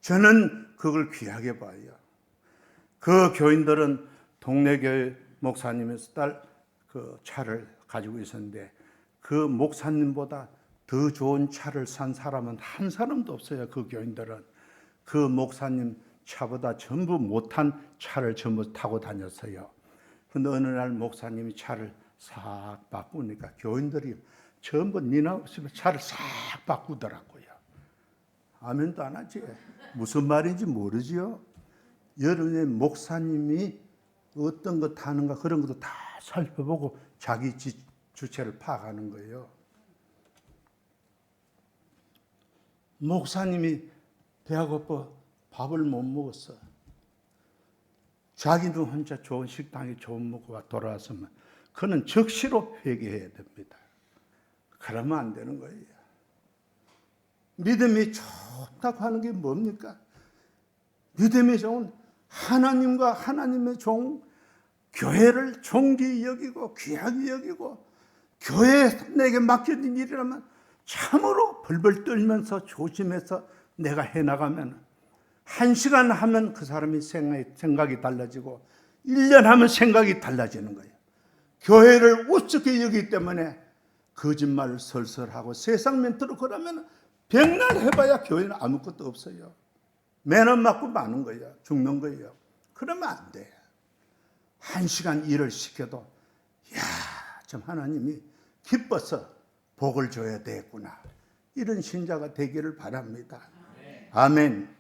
저는 그걸 귀하게 봐요. 그 교인들은 동네 교회 목사님의 딸 그 차를 가지고 있었는데 그 목사님보다 더 좋은 차를 산 사람은 한 사람도 없어요. 그 교인들은 그 목사님 차보다 전부 못한 차를 전부 타고 다녔어요. 근데 어느 날 목사님이 차를 싹 바꾸니까 교인들이 전부 니나 없으면 차를 싹 바꾸더라고요. 아멘도 안 하지. 무슨 말인지 모르지요. 여러분의 목사님이 어떤 거 타는가 그런 것도 다 살펴보고 자기 주체를 파악하는 거예요. 목사님이 배가 고파 밥을 못 먹었어. 자기도 혼자 좋은 식당에 좋은 먹고 돌아왔으면 그는 즉시로 회개해야 됩니다. 그러면 안 되는 거예요. 믿음이 좋다고 하는 게 뭡니까? 믿음이 좋은 하나님과 하나님의 종, 교회를 존귀히 여기고 귀하게 여기고 교회에 내게 맡겨진 일이라면 참으로 벌벌 떨면서 조심해서 내가 해나가면 1시간 하면 그 사람이 생각이 달라지고 1년 하면 생각이 달라지는 거예요. 교회를 우습게 여기기 때문에 거짓말을 설설하고 세상 멘트로 그러면 백날 해봐야 교회는 아무것도 없어요. 매너 맞고 마는 거예요. 죽는 거예요. 그러면 안 돼. 1시간 일을 시켜도 야, 참 하나님이 기뻐서 복을 줘야 되겠구나. 이런 신자가 되기를 바랍니다. 아멘.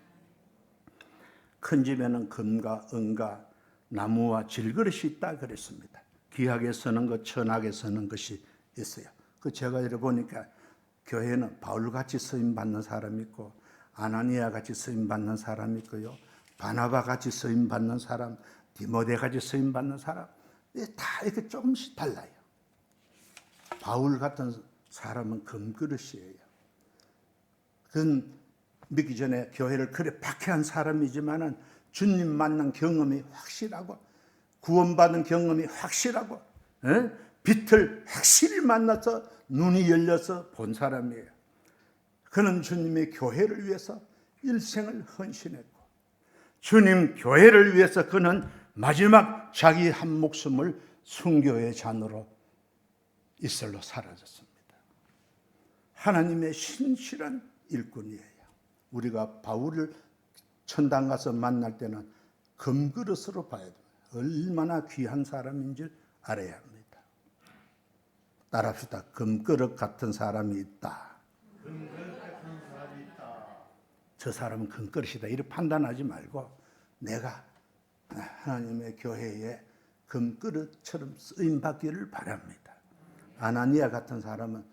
큰 집에는 금과 은과 나무와 질그릇이 있다 그랬습니다. 귀하게 쓰는 것, 천하게 쓰는 것이 있어요. 그 제가 이래 보니까 교회는 바울같이 쓰임받는 사람이 있고 아나니아같이 쓰임받는 사람이 있고요. 바나바같이 쓰임받는 사람, 디모데같이 쓰임받는 사람, 다 이렇게 조금씩 달라요. 바울 같은 사람은 금그릇이에요. 그건 믿기 전에 교회를 그래 박해한 사람이지만은 주님 만난 경험이 확실하고 구원받은 경험이 확실하고 빛을 확실히 만나서 눈이 열려서 본 사람이에요. 그는 주님의 교회를 위해서 일생을 헌신했고 주님 교회를 위해서 그는 마지막 자기 한 목숨을 순교의 잔으로 이슬로 사라졌습니다. 하나님의 신실한 일꾼이에요. 우리가 바울을 천당 가서 만날 때는 금그릇으로 봐야 됩니다. 얼마나 귀한 사람인 줄 알아야 합니다. 따라합시다. 금그릇 같은 사람이 있다. 저 사람은 금그릇이다. 이렇게 판단하지 말고 내가 하나님의 교회에 금그릇처럼 쓰임받기를 바랍니다. 아나니아 같은 사람은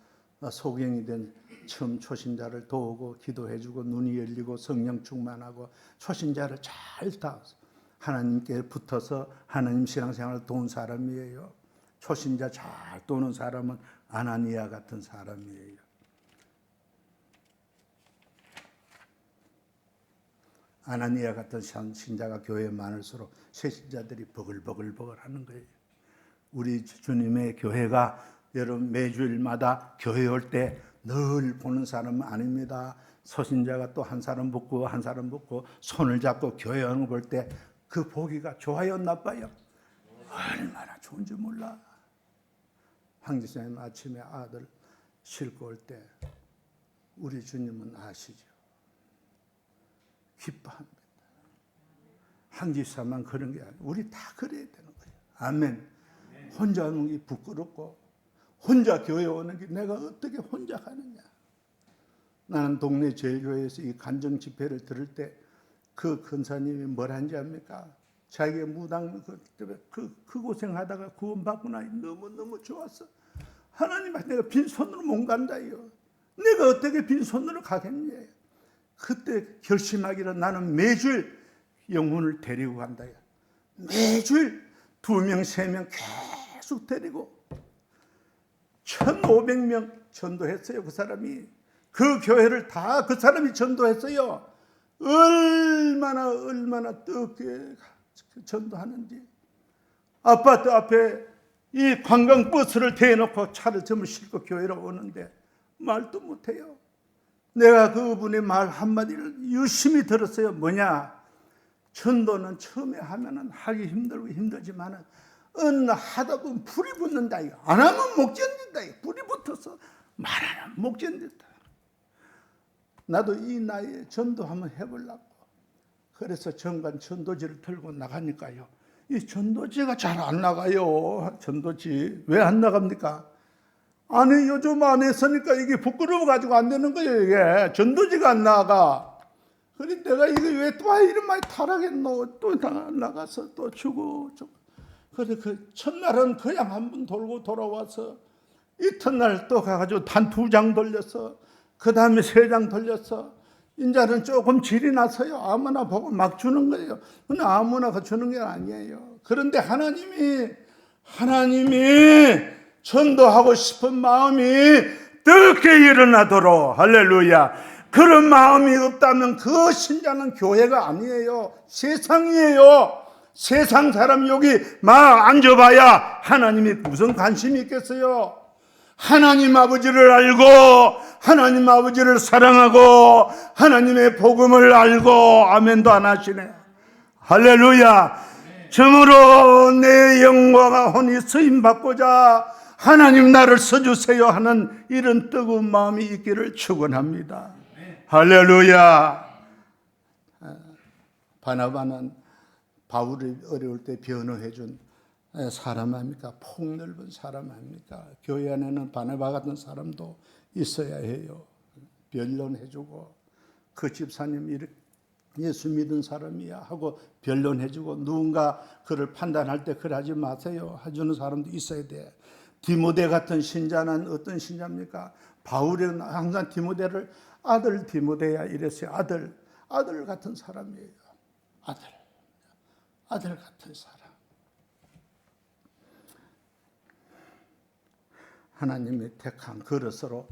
소경이 된 처음 초신자를 도우고 기도해주고 눈이 열리고 성령 충만하고 초신자를 잘 다 하나님께 붙어서 하나님 신앙생활을 도운 사람이에요. 초신자 잘 도는 사람은 아나니아 같은 사람이에요. 아나니아 같은 신자가 교회에 많을수록 새 신자들이 버글버글 하는 거예요. 우리 주님의 교회가 여러분 매주일마다 교회 올 때 늘 보는 사람은 아닙니다. 소신자가 또 한 사람 붙고 한 사람 붙고 손을 잡고 교회 오는 거 볼 때 그 보기가 좋아요 나빠요? 얼마나 좋은지 몰라. 황지사님 아침에 아들 싣고 올 때 우리 주님은 아시죠? 기뻐합니다. 황지사만 그런 게 아니라 우리 다 그래야 되는 거예요. 아멘. 혼자 하는 게 부끄럽고 혼자 교회 오는 게 내가 어떻게 혼자 하느냐. 나는 동네 제일교회에서 이 간정 집회를 들을 때 그 권사님이 뭘 한지 압니까? 자기의 무당 그 고생하다가 구원받고 나니 너무너무 좋았어. 하나님 앞에 내가 빈손으로 못 간다요. 내가 어떻게 빈손으로 가겠니? 그때 결심하기로 나는 매주일 영혼을 데리고 간다요. 매주일 2명, 3명 계속 데리고 1,500명 전도했어요. 그 사람이. 그 교회를 다 그 사람이 전도했어요. 얼마나 뜨겁게 전도하는지. 아파트 앞에 이 관광버스를 대놓고 차를 전부 싣고 교회로 오는데 말도 못해요. 내가 그분의 말 한마디를 유심히 들었어요. 뭐냐? 전도는 처음에 하면은 하기 힘들고 힘들지만은 하다 보면 불이 붙는다. 안 하면 못 견딘다. 불이 붙어서 말 안 하면 못 견딘다. 나도 이 나이에 전도 한번 해보려고. 그래서 정관 전도지를 들고 나가니까요. 이 전도지가 잘 안 나가요. 전도지. 왜 안 나갑니까? 아니 요즘 안에 서니까 이게 부끄러워가지고 안 되는 거예요. 이게 전도지가 안 나가. 그래 내가 이거 왜 또 이런 많이 타락했노. 또 나가서 또 주고. 그래 그 첫날은 그냥 한 번 돌고 돌아와서 이튿날 또 가가지고 단 2장 돌렸어. 그 다음에 3장 돌렸어. 인자는 조금 질이 나서요. 아무나 보고 막 주는 거예요. 근데 아무나 주는 게 아니에요. 그런데 하나님이 전도하고 싶은 마음이 뜨겁게 일어나도록, 할렐루야. 그런 마음이 없다면 그 신자는 교회가 아니에요. 세상이에요. 세상 사람 여기 막 앉아봐야 하나님이 무슨 관심이 있겠어요. 하나님 아버지를 알고 하나님 아버지를 사랑하고 하나님의 복음을 알고 아멘도 안 하시네. 할렐루야. 정으로 내 영광과 혼이 쓰임받고자 하나님 나를 써주세요 하는 이런 뜨거운 마음이 있기를 축원합니다. 할렐루야. 바나바는 바울이 어려울 때 변호해준 사람 아닙니까? 폭넓은 사람 아닙니까? 교회 안에는 바나바 같은 사람도 있어야 해요. 변론해주고 그 집사님 예수 믿은 사람이야 하고 변론해주고 누군가 그를 판단할 때 그러지 마세요 해주는 사람도 있어야 돼. 디모데 같은 신자는 어떤 신자입니까? 바울은 항상 디모데를 아들 디모데야 이랬어요. 아들 같은 사람이에요. 아들 같은 사람. 하나님의 택한 그릇으로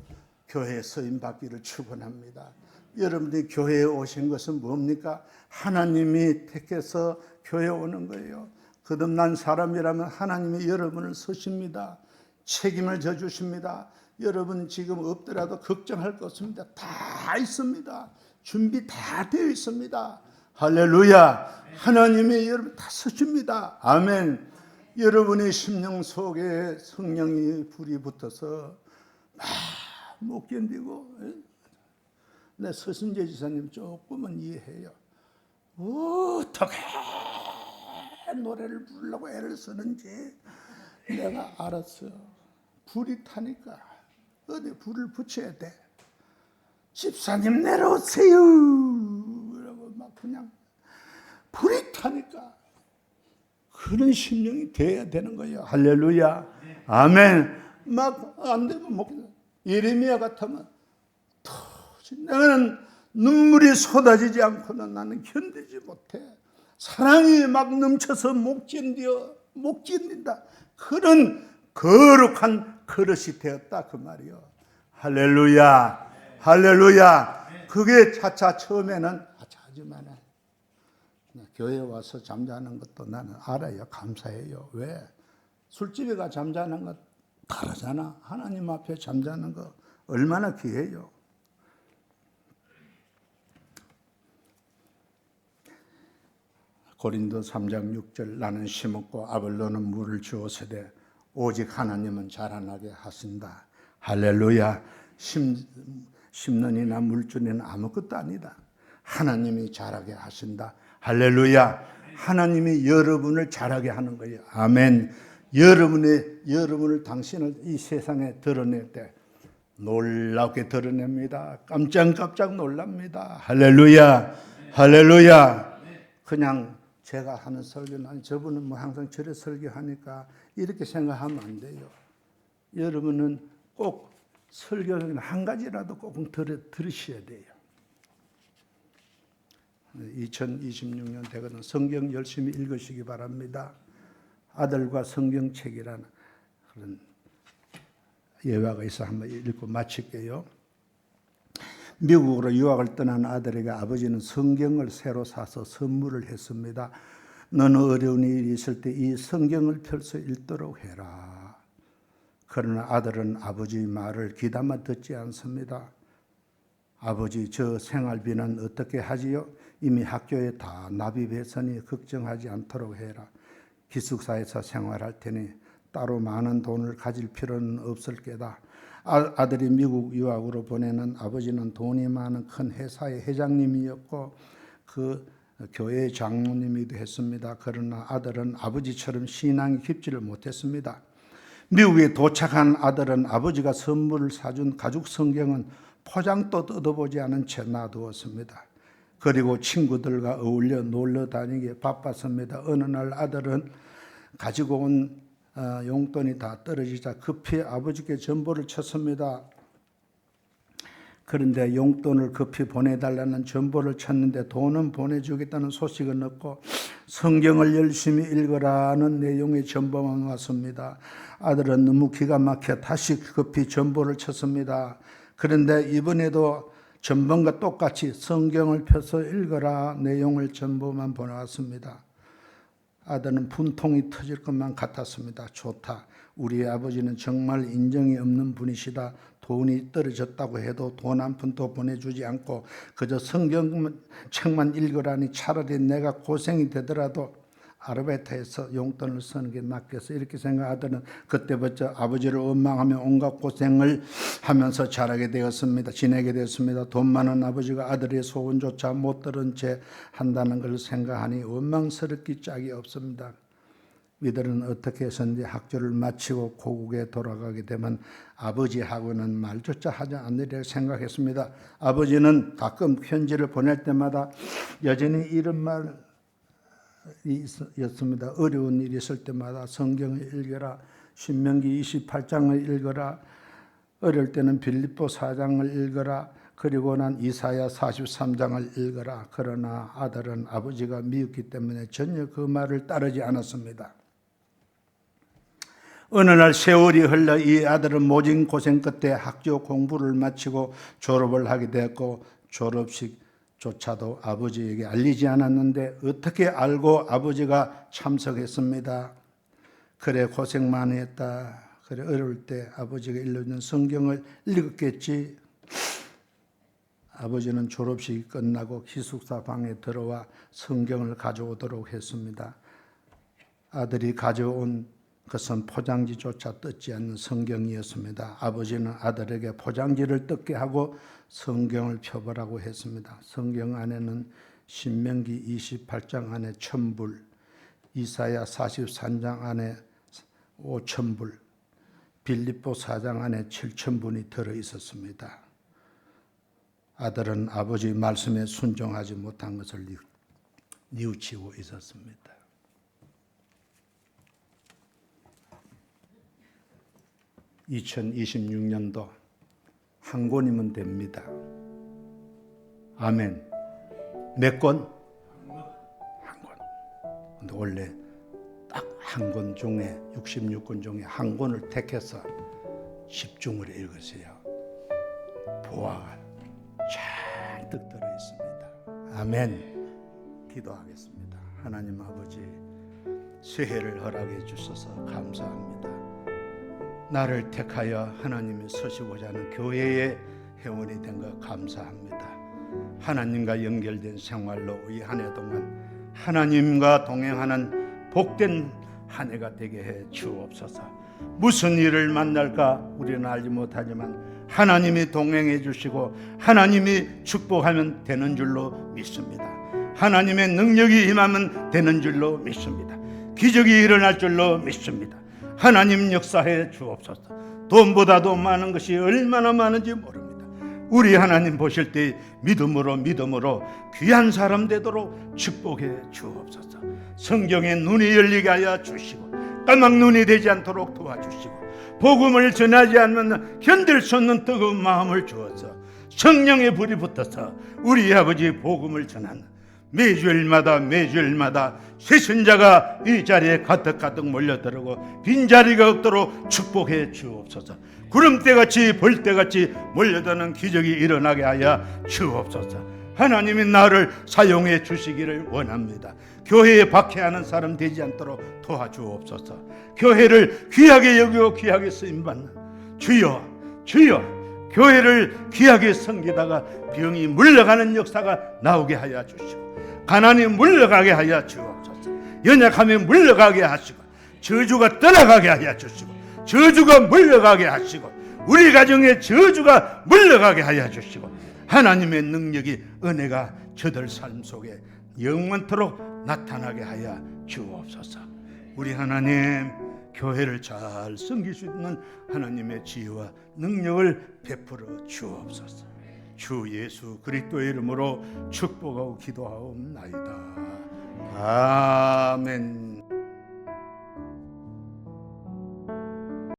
교회에 쓰임받기를 축원합니다. 여러분들이 교회에 오신 것은 뭡니까? 하나님이 택해서 교회에 오는 거예요. 거듭난 사람이라면 하나님이 여러분을 쓰십니다. 책임을 져주십니다. 여러분 지금 없더라도 걱정할 것 없습니다. 다 있습니다. 준비 다 되어 있습니다. 할렐루야. 하나님이 여러분 다 쓰십니다. 아멘. 여러분의 심령 속에 성령이 불이 붙어서 못 견디고, 내 서순재 지사님 조금은 이해해요. 어떻게 노래를 부르려고 애를 쓰는지 내가 알았어요. 불이 타니까 어디 불을 붙여야 돼. 집사님 내려오세요. 그러고 막 그냥 불이 타니까 그런 심령이 돼야 되는 거예요. 할렐루야. 아멘. 막 안 되면 못. 예레미야 같으면 나는 눈물이 쏟아지지 않고는 나는 견디지 못해. 사랑이 막 넘쳐서 못 견딘다. 그런 거룩한 그릇이 되었다 그 말이요. 할렐루야. 할렐루야. 그게 차차 처음에는 하지만 교회에 와서 잠자는 것도 나는 알아요. 감사해요. 왜? 술집에 가 잠자는 것 다르잖아. 하나님 앞에 잠자는 거 얼마나 귀해요. 고린도 3장 6절 나는 심었고 아볼로는 물을 주었으되 오직 하나님은 자라나게 하신다. 할렐루야. 심는 이나 물주는 아무것도 아니다. 하나님이 자라게 하신다. 할렐루야. 하나님이 여러분을 자라게 하는 거예요. 아멘. 여러분을 당신을 이 세상에 드러낼 때 놀랍게 드러냅니다. 깜짝깜짝 놀랍니다. 할렐루야. 할렐루야. 그냥 제가 하는 설교는 아니 저분은 뭐 항상 저래 설교하니까 이렇게 생각하면 안 돼요. 여러분은 꼭 설교는 한 가지라도 꼭 들으셔야 돼요. 2026년 되거든 성경 열심히 읽으시기 바랍니다. 아들과 성경책이라는 그런 예화가 있어 한번 읽고 마칠게요. 미국으로 유학을 떠난 아들에게 아버지는 성경을 새로 사서 선물을 했습니다. 너는 어려운 일이 있을 때 이 성경을 펼쳐 읽도록 해라. 그러나 아들은 아버지의 말을 귀담아 듣지 않습니다. 아버지, 저 생활비는 어떻게 하지요? 이미 학교에 다 납입했으니 걱정하지 않도록 해라. 기숙사에서 생활할 테니 따로 많은 돈을 가질 필요는 없을 게다. 아들이 미국 유학으로 보내는 아버지는 돈이 많은 큰 회사의 회장님이었고 그 교회 장로님이기도 했습니다. 그러나 아들은 아버지처럼 신앙이 깊지를 못했습니다. 미국에 도착한 아들은 아버지가 선물을 사준 가죽 성경은 포장도 뜯어보지 않은 채 놔두었습니다. 그리고 친구들과 어울려 놀러 다니기에 바빴습니다. 어느 날 아들은 가지고 온 용돈이 다 떨어지자 급히 아버지께 전보를 쳤습니다. 그런데 용돈을 급히 보내달라는 전보를 쳤는데 돈은 보내주겠다는 소식은 없고 성경을 열심히 읽으라는 내용의 전보만 왔습니다. 아들은 너무 기가 막혀 다시 급히 전보를 쳤습니다. 그런데 이번에도 전번과 똑같이 성경을 펴서 읽어라 내용을 전보만 보내왔습니다. 아들은 분통이 터질 것만 같았습니다. 좋다. 우리 아버지는 정말 인정이 없는 분이시다. 돈이 떨어졌다고 해도 돈 한 푼도 보내주지 않고 그저 성경책만 읽으라니 차라리 내가 고생이 되더라도 아르바이트해서 용돈을 쓰는 게 낫겠어. 이렇게 생각하더니 그때부터 아버지를 원망하며 온갖 고생을 하면서 자라게 되었습니다. 지내게 되었습니다. 돈 많은 아버지가 아들의 소원조차 못 들은 채 한다는 걸 생각하니 원망스럽기 짝이 없습니다. 이들은 어떻게 해서든지 학교를 마치고 고국에 돌아가게 되면 아버지하고는 말조차 하지 않으리라 생각했습니다. 아버지는 가끔 편지를 보낼 때마다 여전히 이런 말이 였습니다. 어려운 일이 있을 때마다 성경을 읽어라. 신명기 28장을 읽어라. 어릴 때는 빌립보 4장을 읽어라. 그리고 난 이사야 43장을 읽어라. 그러나 아들은 아버지가 미웠기 때문에 전혀 그 말을 따르지 않았습니다. 어느 날 세월이 흘러 이 아들은 모진 고생 끝에 학교 공부를 마치고 졸업을 하게 되었고 졸업식조차도 아버지에게 알리지 않았는데 어떻게 알고 아버지가 참석했습니다. 그래 고생 많이 했다. 그래 어려울 때 아버지가 일러준 성경을 읽었겠지. 아버지는 졸업식이 끝나고 기숙사 방에 들어와 성경을 가져오도록 했습니다. 아들이 가져온 그것은 포장지조차 뜯지 않는 성경이었습니다. 아버지는 아들에게 포장지를 뜯게 하고 성경을 펴보라고 했습니다. 성경 안에는 신명기 28장 안에 1000불, 이사야 43장 안에 5000불, 빌립보 4장 안에 7000불이 들어있었습니다. 아들은 아버지 말씀에 순종하지 못한 것을 뉘우치고 있었습니다. 2026년도 한 권이면 됩니다. 아멘. 몇 권? 한 권. 근데 원래 딱 한 권 중에 66권 중에 한 권을 택해서 집중을 읽으세요. 보화가 잔뜩 들어 있습니다. 아멘. 기도하겠습니다. 하나님 아버지, 새해를 허락해 주셔서 감사합니다. 나를 택하여 하나님이 서시고자 하는 교회의 회원이 된 것 감사합니다. 하나님과 연결된 생활로 이 한 해 동안 하나님과 동행하는 복된 한 해가 되게 해 주옵소서. 무슨 일을 만날까 우리는 알지 못하지만 하나님이 동행해 주시고 하나님이 축복하면 되는 줄로 믿습니다. 하나님의 능력이 임하면 되는 줄로 믿습니다. 기적이 일어날 줄로 믿습니다. 하나님 역사해 주옵소서. 돈보다도 많은 것이 얼마나 많은지 모릅니다. 우리 하나님 보실 때 믿음으로 귀한 사람 되도록 축복해 주옵소서. 성경에 눈이 열리게 하여 주시고 까막 눈이 되지 않도록 도와주시고 복음을 전하지 않으면 견딜 수 없는 뜨거운 마음을 주어서 성령의 불이 붙어서 우리 아버지 복음을 전하는 매주일마다 새신자가 이 자리에 가득 몰려들고 빈자리가 없도록 축복해 주옵소서. 구름대같이 벌떼같이 몰려드는 기적이 일어나게 하여 주옵소서. 하나님이 나를 사용해 주시기를 원합니다. 교회에 박해하는 사람 되지 않도록 도와주옵소서. 교회를 귀하게 여기고 귀하게 쓰임받는 주여 교회를 귀하게 섬기다가 병이 물러가는 역사가 나오게 하여 주시고 가난이 물러가게 하여 주옵소서. 연약함이 물러가게 하시고 저주가 떠나가게 하여 주시고 저주가 물러가게 하시고 우리 가정의 저주가 물러가게 하여 주시고 하나님의 능력이 은혜가 저들 삶 속에 영원토록 나타나게 하여 주옵소서. 우리 하나님 교회를 잘 섬길 수 있는 하나님의 지혜와 능력을 베풀어 주옵소서. 주 예수 그리스도의 이름으로 축복하고 기도하옵나이다. 아멘.